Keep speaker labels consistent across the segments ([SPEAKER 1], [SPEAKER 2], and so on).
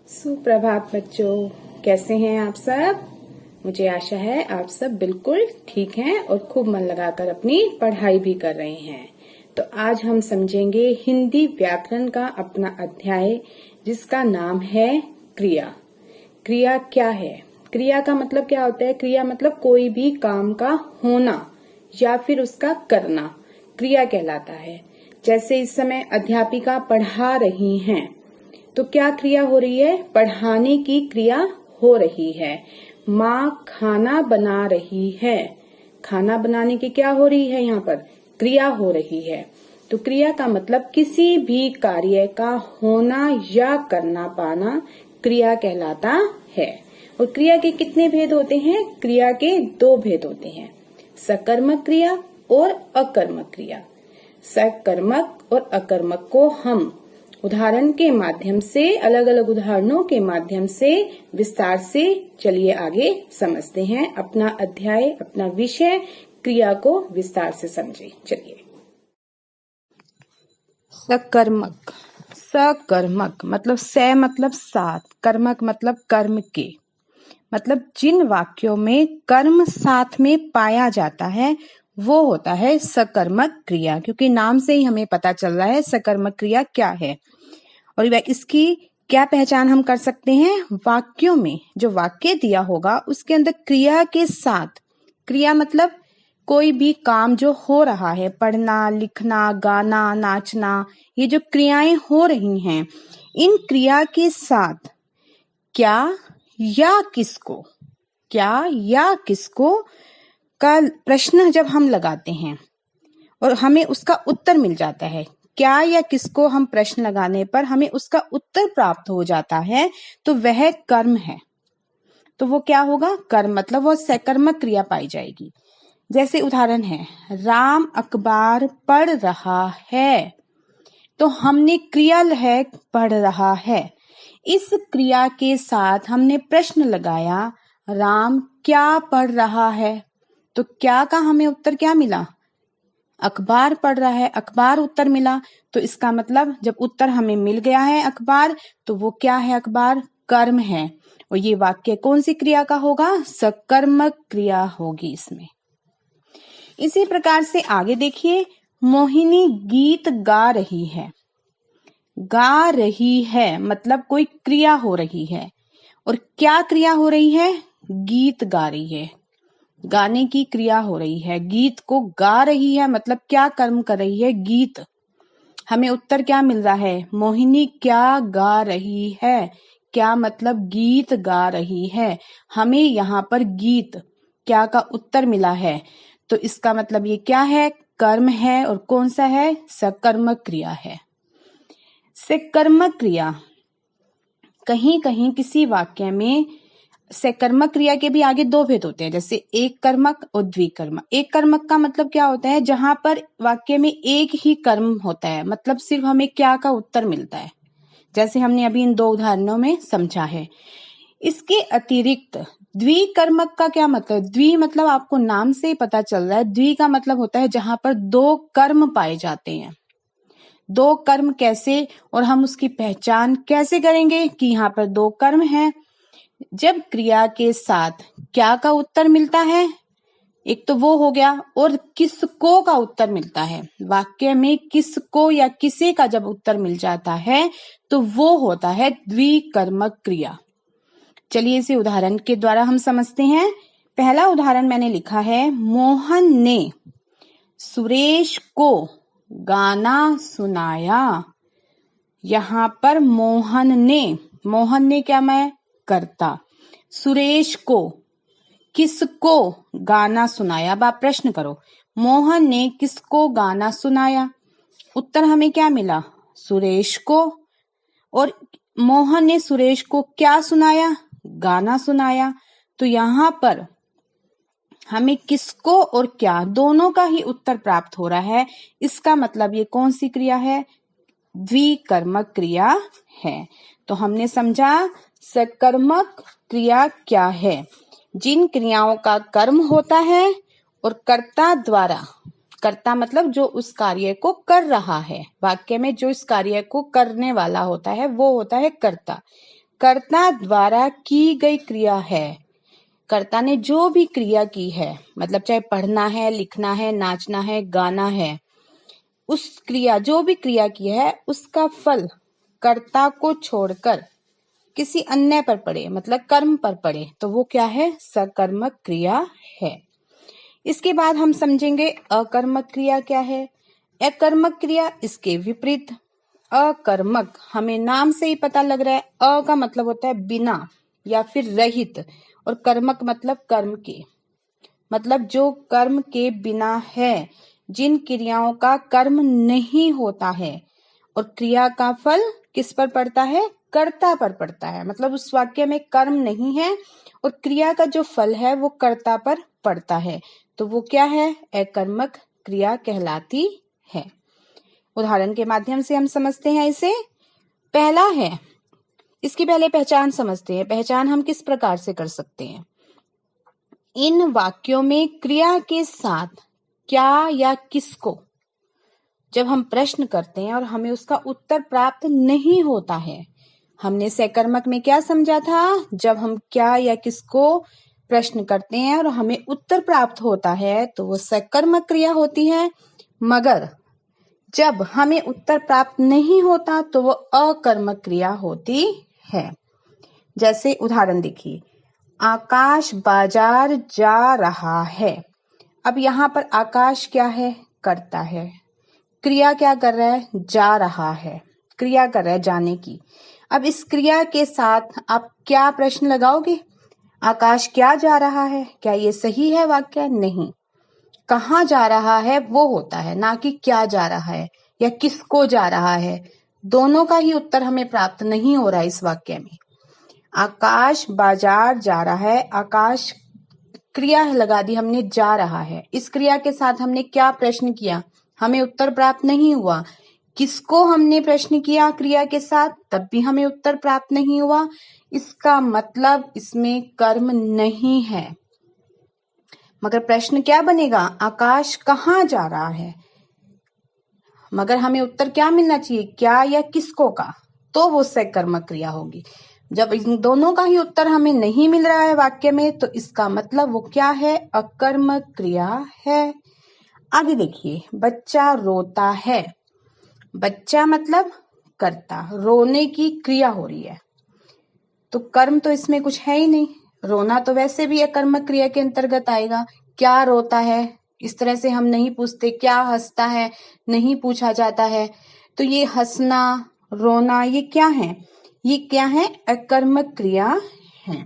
[SPEAKER 1] सुप्रभात बच्चों, कैसे हैं आप सब। मुझे आशा है आप सब बिल्कुल ठीक हैं और खूब मन लगाकर अपनी पढ़ाई भी कर रहे हैं। तो आज हम समझेंगे हिंदी व्याकरण का अपना अध्याय जिसका नाम है क्रिया। क्रिया क्या है? क्रिया का मतलब क्या होता है? क्रिया मतलब कोई भी काम का होना या फिर उसका करना क्रिया कहलाता है। जैसे इस समय अध्यापिका पढ़ा रही हैं तो क्या क्रिया हो रही है? पढ़ाने की क्रिया हो रही है। माँ खाना बना रही है, खाना बनाने की क्या हो रही है? यहाँ पर क्रिया हो रही है। तो क्रिया का मतलब किसी भी कार्य का होना या करना पाना क्रिया कहलाता है। और क्रिया के कितने भेद होते हैं? क्रिया के दो भेद होते हैं, सकर्मक क्रिया और अकर्मक क्रिया। सकर्मक और अकर्मक को हम उदाहरण के माध्यम से, अलग अलग उदाहरणों के माध्यम से विस्तार से चलिए आगे समझते हैं। अपना अध्याय, अपना विषय क्रिया को विस्तार से समझे। चलिए। सकर्मक। सकर्मक मतलब से मतलब साथ, कर्मक मतलब कर्म के, मतलब जिन वाक्यों में कर्म साथ में पाया जाता है वो होता है सकर्मक क्रिया। क्योंकि नाम से ही हमें पता चल रहा है सकर्मक क्रिया क्या है। और इसकी क्या पहचान हम कर सकते हैं? वाक्यों में जो वाक्य दिया होगा उसके अंदर क्रिया के साथ, क्रिया मतलब कोई भी काम जो हो रहा है, पढ़ना, लिखना, गाना, नाचना, ये जो क्रियाएं हो रही हैं, इन क्रिया के साथ क्या या किसको, क्या या किसको का प्रश्न जब हम लगाते हैं और हमें उसका उत्तर मिल जाता है, क्या या किसको हम प्रश्न लगाने पर हमें उसका उत्तर प्राप्त हो जाता है, तो वह कर्म है। तो वो क्या होगा? कर्म, मतलब वो सकर्मक क्रिया पाई जाएगी। जैसे उदाहरण है, राम अखबार पढ़ रहा है, तो हमने क्रिया है पढ़ रहा है, इस क्रिया के साथ हमने प्रश्न लगाया, राम क्या पढ़ रहा है, तो क्या का हमें उत्तर क्या मिला? अखबार पढ़ रहा है, अखबार उत्तर मिला। तो इसका मतलब जब उत्तर हमें मिल गया है अखबार, तो वो क्या है? अखबार कर्म है। और ये वाक्य कौन सी क्रिया का होगा? सकर्मक क्रिया होगी इसमें। इसी प्रकार से आगे देखिए, मोहिनी गीत गा रही है। गा रही है मतलब कोई क्रिया हो रही है। और क्या क्रिया हो रही है? गीत गा रही है, गाने की क्रिया हो रही है। गीत को गा रही है मतलब क्या कर्म कर रही है? गीत। हमें उत्तर क्या मिल रहा है? मोहिनी क्या गा रही है। क्या मतलब गीत गा रही है। हमें यहाँ पर गीत क्या का उत्तर मिला है। तो इसका मतलब ये क्या है? कर्म है। और कौन सा है? सकर्मक क्रिया है। सकर्मक क्रिया कहीं कहीं किसी वाक्य में सकर्मक क्रिया के भी आगे दो भेद होते हैं, जैसे एक कर्मक और द्विकर्मक। एक कर्मक का मतलब क्या होता है? जहां पर वाक्य में एक ही कर्म होता है, मतलब सिर्फ हमें क्या का उत्तर मिलता है, जैसे हमने अभी इन दो उदाहरणों में समझा है। इसके अतिरिक्त द्विकर्मक का क्या मतलब? द्वि मतलब आपको नाम से ही पता चल रहा है, द्वि का मतलब होता है जहां पर दो कर्म पाए जाते हैं। दो कर्म कैसे, और हम उसकी पहचान कैसे करेंगे कि यहाँ पर दो कर्म है? जब क्रिया के साथ क्या का उत्तर मिलता है, एक तो वो हो गया, और किसको का उत्तर मिलता है। वाक्य में किसको या किसे का जब उत्तर मिल जाता है तो वो होता है द्विकर्मक क्रिया। चलिए इसे उदाहरण के द्वारा हम समझते हैं। पहला उदाहरण मैंने लिखा है, मोहन ने सुरेश को गाना सुनाया। यहाँ पर मोहन ने क्या? मैं कर्ता। सुरेश को, किसको गाना सुनाया? अब आप प्रश्न करो, मोहन ने किसको गाना सुनाया? उत्तर हमें क्या मिला? सुरेश को। और मोहन ने सुरेश को क्या सुनाया? गाना सुनाया। तो यहाँ पर हमें किसको और क्या दोनों का ही उत्तर प्राप्त हो रहा है। इसका मतलब ये कौन सी क्रिया है? द्विकर्मक क्रिया है। तो हमने समझा सकर्मक क्रिया क्या है। जिन क्रियाओं का कर्म होता है और कर्ता द्वारा, कर्ता मतलब जो उस कार्य को कर रहा है, वाक्य में जो इस कार्य को करने वाला होता है वो होता है कर्ता। कर्ता द्वारा की गई क्रिया है। कर्ता ने जो भी क्रिया की है, मतलब चाहे पढ़ना है, लिखना है, नाचना है, गाना है, उस क्रिया जो भी क्रिया की है उसका फल कर्ता को छोड़कर किसी अन्य पर पड़े, मतलब कर्म पर पड़े, तो वो क्या है? सकर्मक क्रिया है। इसके बाद हम समझेंगे अकर्मक क्रिया क्या है। अकर्मक क्रिया इसके विपरीत। अकर्मक, हमें नाम से ही पता लग रहा है, अ का मतलब होता है बिना या फिर रहित, और कर्मक मतलब कर्म के, मतलब जो कर्म के बिना है, जिन क्रियाओं का कर्म नहीं होता है और क्रिया का फल किस पर पड़ता है? कर्ता पर पड़ता है। मतलब उस वाक्य में कर्म नहीं है और क्रिया का जो फल है वो कर्ता पर पड़ता है, तो वो क्या है? अकर्मक क्रिया कहलाती है। उदाहरण के माध्यम से हम समझते हैं इसे। पहला है, इसकी पहले पहचान समझते हैं। पहचान हम किस प्रकार से कर सकते हैं? इन वाक्यों में क्रिया के साथ क्या या किसको जब हम प्रश्न करते हैं और हमें उसका उत्तर प्राप्त नहीं होता है, हमने सकर्मक में क्या समझा था? जब हम क्या या किसको प्रश्न करते हैं और हमें उत्तर प्राप्त होता है तो वो सकर्मक क्रिया होती है, मगर जब हमें उत्तर प्राप्त नहीं होता तो वो अकर्मक क्रिया होती है। जैसे उदाहरण देखिए, आकाश बाजार जा रहा है। अब यहाँ पर आकाश क्या है? कर्ता है। क्रिया क्या कर रहा है? जा रहा है। क्रिया कर रहा है जाने की। अब इस क्रिया के साथ आप क्या प्रश्न लगाओगे? आकाश क्या जा रहा है? क्या ये सही है वाक्य? नहीं। कहाँ जा रहा है वो होता है, ना कि क्या जा रहा है या किसको जा रहा है। दोनों का ही उत्तर हमें प्राप्त नहीं हो रहा है इस वाक्य में। आकाश बाजार जा रहा है, आकाश क्रिया लगा दी हमने, जा रहा है। इस क्रिया के साथ हमने क्या प्रश्न किया? हमें उत्तर प्राप्त नहीं हुआ। किसको हमने प्रश्न किया क्रिया के साथ? तब भी हमें उत्तर प्राप्त नहीं हुआ। इसका मतलब इसमें कर्म नहीं है। मगर प्रश्न क्या बनेगा? आकाश कहाँ जा रहा है, मगर हमें उत्तर क्या मिलना चाहिए? क्या या किसको का, तो वो सकर्मक क्रिया होगी। जब इन दोनों का ही उत्तर हमें नहीं मिल रहा है वाक्य में, तो इसका मतलब वो क्या है? अकर्मक क्रिया है। आगे देखिए, बच्चा रोता है। बच्चा मतलब कर्ता, रोने की क्रिया हो रही है, तो कर्म तो इसमें कुछ है ही नहीं। रोना तो वैसे भी अकर्मक क्रिया के अंतर्गत आएगा। क्या रोता है इस तरह से हम नहीं पूछते, क्या हंसता है नहीं पूछा जाता है। तो ये हंसना, रोना, ये क्या है? ये क्या है? अकर्मक क्रिया है।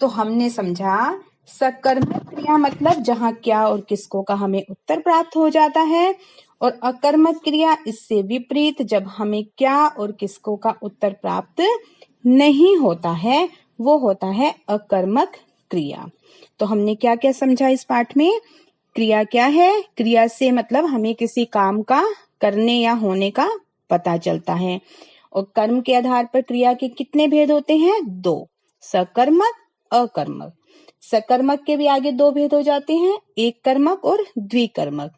[SPEAKER 1] तो हमने समझा सकर्मक क्रिया मतलब जहां क्या और किसको का हमें उत्तर प्राप्त हो जाता है, और अकर्मक क्रिया इससे विपरीत, जब हमें क्या और किसको का उत्तर प्राप्त नहीं होता है, वो होता है अकर्मक क्रिया। तो हमने क्या क्या समझा इस पाठ में? क्रिया क्या है? क्रिया से मतलब हमें किसी काम का करने या होने का पता चलता है। और कर्म के आधार पर क्रिया के कितने भेद होते हैं? 2, सकर्मक, अकर्मक। सकर्मक के भी आगे 2 भेद हो जाते हैं, एक कर्मक और द्विकर्मक।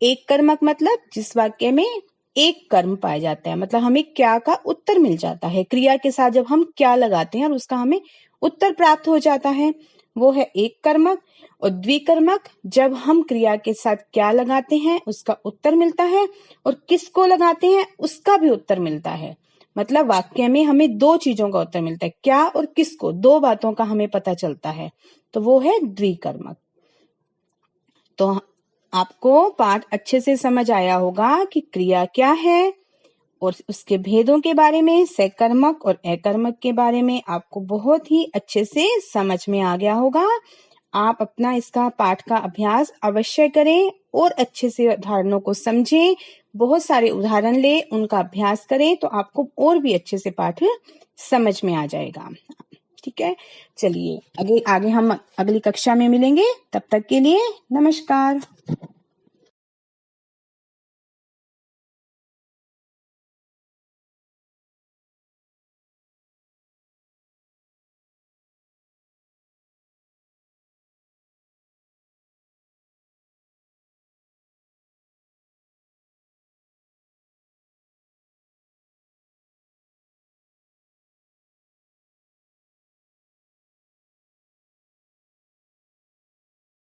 [SPEAKER 1] एक कर्मक मतलब जिस वाक्य में एक कर्म पाया जाता है, मतलब हमें क्या का उत्तर मिल जाता है। क्रिया के साथ जब हम क्या लगाते हैं और उसका हमें उत्तर प्राप्त हो जाता है, वो है एक कर्मक। और द्विकर्मक, जब हम क्रिया के साथ क्या लगाते हैं उसका उत्तर मिलता है, और किसको लगाते हैं उसका भी उत्तर मिलता है। मतलब वाक्य में हमें 2 चीजों का उत्तर मिलता है, क्या और किसको, 2 बातों का हमें पता चलता है, तो वो है द्विकर्मक। तो आपको पाठ अच्छे से समझ आया होगा कि क्रिया क्या है और उसके भेदों के बारे में, सकर्मक और अकर्मक के बारे में आपको बहुत ही अच्छे से समझ में आ गया होगा। आप अपना इसका पाठ का अभ्यास अवश्य करें और अच्छे से उदाहरणों को समझें। बहुत सारे उदाहरण ले, उनका अभ्यास करें, तो आपको और भी अच्छे से पाठ समझ में आ जाएगा। ठीक है, चलिए आगे हम अगली कक्षा में मिलेंगे। तब तक के लिए नमस्कार।